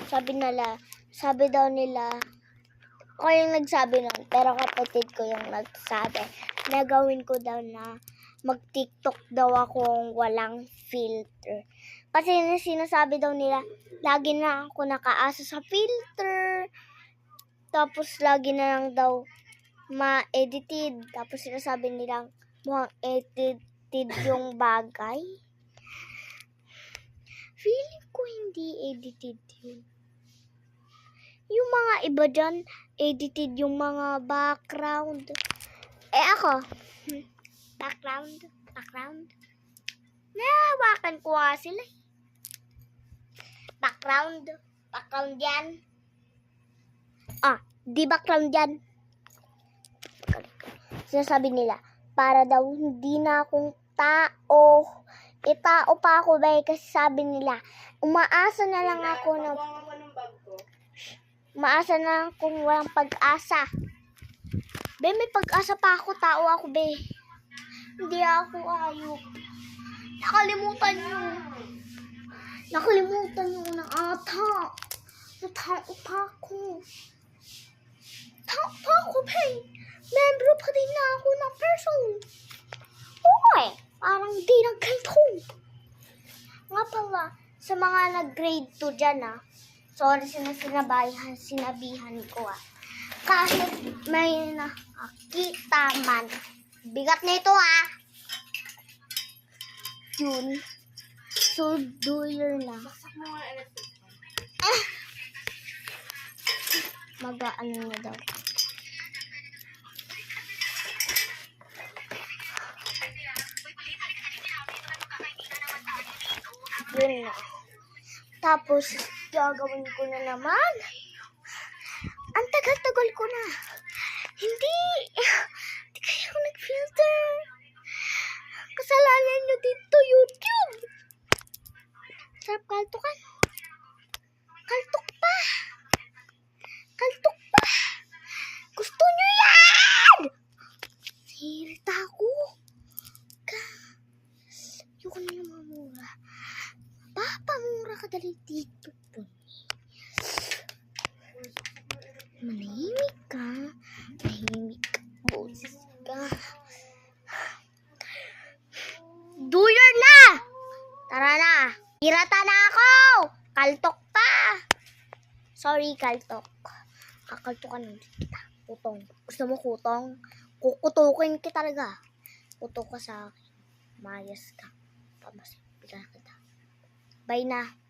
sabi daw nila, ako yung nagsabi nun, pero kapatid ko yung nagsabi, na gawin ko daw na mag-TikTok daw akong walang filter. Kasi sinasabi daw nila, lagi na ako nakaasa sa filter, tapos lagi na lang daw ma-edited, tapos sinasabi nilang mukhang edited yung bagay. Feeling ko hindi edited yun. Yung mga iba dyan, edited yung mga background. Ako, background. Nahawakan ko nga sila. Background yan. Di background yan. Sinasabi nila, para daw hindi na akong tao. Tao pa ako ba kasi sabi nila, umaasa na lang ako na kung walang pag-asa. Be, may pag-asa pa ako, tao ako, be. Hindi ako ayok. Nakalimutan nyo na ata. Tao pa ako. Be. Membro pa din na ako ng person. Okay, parang di nagkanto. Nga pala, sa mga nag-grade 2 dyan, sorry sinabihan ko, Kahit may nakakita man. Bigat nito, Yun. So, doyer na. Mag-ano na daw. Yun na. Tapos, gagawin ko na naman. Ang tagal-tagal ko na. Hindi kaya ako nag-filter. Kasalanan nyo dito, YouTube. Sarap kaltukan. Kaltok pa. Gusto nyo yan! Hirita ako. Yung na yung mamura. Papamura ka dali dito po. Manahimik ka. Boses ka. Doyer na! Tara na. Hirata na ako. Kaltok pa. Sorry, kaltok. Kakaltokan naman kita. Kutong. Gusto mo kutong? Kukutukin kita talaga. Kutok ka sa akin. Mayas ka. Pamasin. Bigla kita. Bye na.